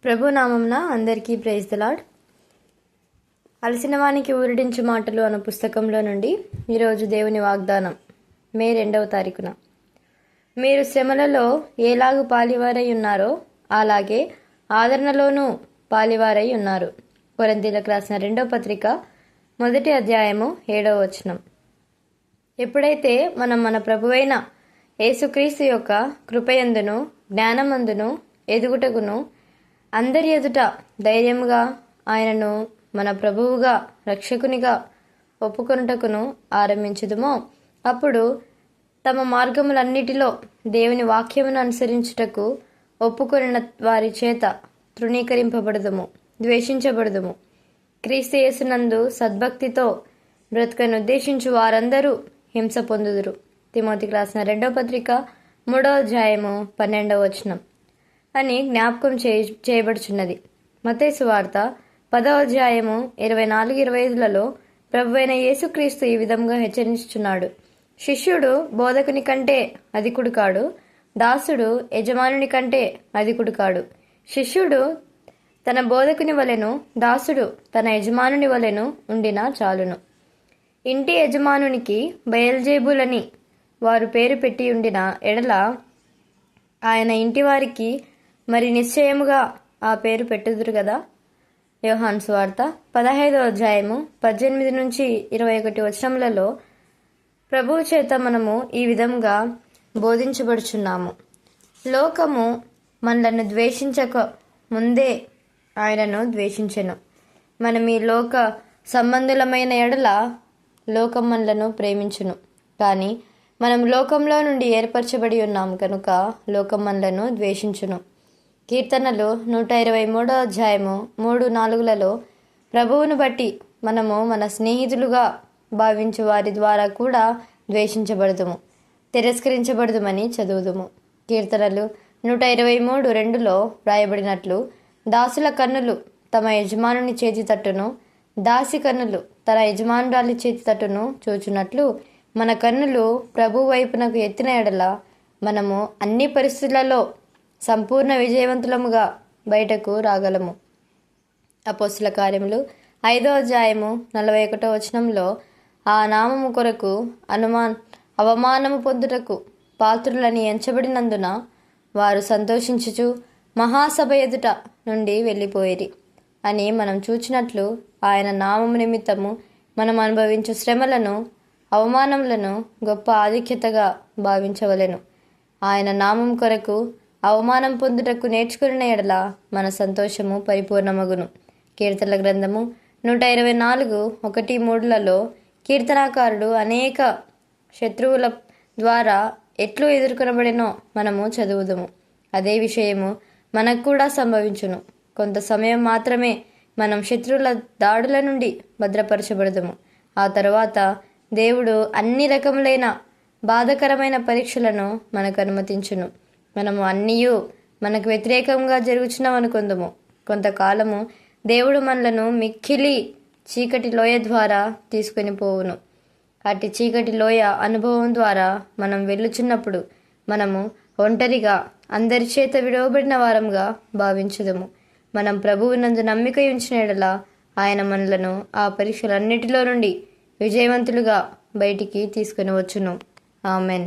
ప్రభు నామంన అందరికీ praise the lord. అలసిన వానికి ఊరడించు మాటలు అన్న పుస్తకంలో నుండి ఈరోజు దేవుని వాగ్దానం మే 2వ తారీఖున, మీరు శ్రమలలో ఏలాగు పాలివారై ఉన్నారో అలాగే ఆదరణలోనూ పాలివారై ఉన్నారు. కొరింథీయులకు రాసిన 2వ పత్రిక 1వ అధ్యాయము 7వ వచనం. ఎప్పుడైతే మనం మన ప్రభువైన యేసుక్రీస్తు యొక్క కృపయందును జ్ఞానమందును ఎదుగుటకును అందరి ఎదుట ధైర్యముగా ఆయనను మన ప్రభువుగా రక్షకునిగా ఒప్పుకొనుటకును ఆరంభించుదుమో, అప్పుడు తమ మార్గములన్నిటిలో దేవుని వాక్యమును అనుసరించుటకు ఒప్పుకొనిన వారి చేత తృణీకరింపబడదుము, ద్వేషించబడదుము. క్రీస్తు యేసునందు సద్భక్తితో బ్రతుకను ఉద్దేశించు వారందరూ హింస పొందుదురు. తిమోతికి రాసిన 2వ పత్రిక 3వ అధ్యాయము 12వ వచనం అని జ్ఞాపకం చేయబడుచున్నది. మత్తయి సువార్త 10వ అధ్యాయము 24-25లలో ప్రభువైన యేసుక్రీస్తు ఈ విధంగా హెచ్చరించుచున్నాడు. శిష్యుడు బోధకుని కంటే అధికుడు కాడు, దాసుడు యజమానుని కంటే అధికుడు కాడు. శిష్యుడు తన బోధకుని వలెను, దాసుడు తన యజమానుని వలెను ఉండినా చాలును. ఇంటి యజమానునికి బయల్జేబులని వారు పేరు పెట్టి ఉండిన ఎడల ఆయన ఇంటి వారికి మరి నిశ్చయముగా ఆ పేరు పెట్టుదురు కదా. యోహాను సువార్త 15వ అధ్యాయము 18-21 వచనములలో ప్రభువు చేత మనము ఈ విధంగా బోధించబడుచున్నాము. లోకము మనలను ద్వేషించక ముందే ఆయనను ద్వేషించెను. మనం ఈ లోక సంబంధులమైన ఎడల లోకం మనలను ప్రేమించును. కానీ మనం లోకంలో నుండి ఏర్పరచబడి ఉన్నాము కనుక లోకం మనలను ద్వేషించును. కీర్తనలు 123వ అధ్యాయము 3-4లలో ప్రభువును బట్టి మనము మన స్నేహితులుగా భావించు వారి ద్వారా కూడా ద్వేషించబడదుము, తిరస్కరించబడదుమని చదువుదుము. కీర్తనలు 123:2లో వ్రాయబడినట్లు, దాసుల కన్నులు తమ యజమానుని చేతి తట్టును, దాసి కన్నులు తన యజమానురాలి చేతి తట్టును చూచున్నట్లు మన కన్నులు ప్రభు వైపునకు ఎత్తిన ఎడల మనము అన్ని పరిస్థితులలో సంపూర్ణ విజయవంతులముగా బయటకు రాగలము. అపోస్తుల కార్యములు 5వ అధ్యాయము 41వ వచనంలో ఆ నామము కొరకు అవమానము పొందుటకు పాత్రులని ఎంచబడినందున వారు సంతోషించుచు మహాసభ ఎదుట నుండి వెళ్ళిపోయిరి అని మనం చూచినట్లు, ఆయన నామము నిమిత్తము మనం అనుభవించు శ్రమలను అవమానములను గొప్ప ఆధిక్యతగా భావించవలెను. ఆయన నామం కొరకు అవమానం పొందుటకు నేర్చుకున్న ఎడల మన సంతోషము పరిపూర్ణమగును. కీర్తనల గ్రంథము 124:1-3లలో కీర్తనాకారుడు అనేక శత్రువుల ద్వారా ఎట్లు ఎదుర్కొనబడినో మనము చదువుదుము. అదే విషయము మనకు కూడా సంభవించును. కొంత సమయం మాత్రమే మనం శత్రువుల దాడుల నుండి భద్రపరచబడదుము. ఆ తరువాత దేవుడు అన్ని రకములైన బాధకరమైన పరీక్షలను మనకు అనుమతించును. మనము అన్నీయు మనకు వ్యతిరేకంగా జరుగుచున్నామనుకుందుము. కొంతకాలము దేవుడు మనలను మిక్కిలి చీకటి లోయ ద్వారా తీసుకొని పోవును. అట్టి చీకటి లోయ అనుభవం ద్వారా మనం వెళ్ళుచున్నప్పుడు మనము ఒంటరిగా అందరి చేత విడవబడిన వారంగా భావించుదము. మనం ప్రభువునందు నమ్మిక ఉంచిన ఎడల ఆయన మనలను ఆ పరీక్షలన్నిటిలో నుండి విజయవంతులుగా బయటికి తీసుకొని వచ్చును. ఆమెన్.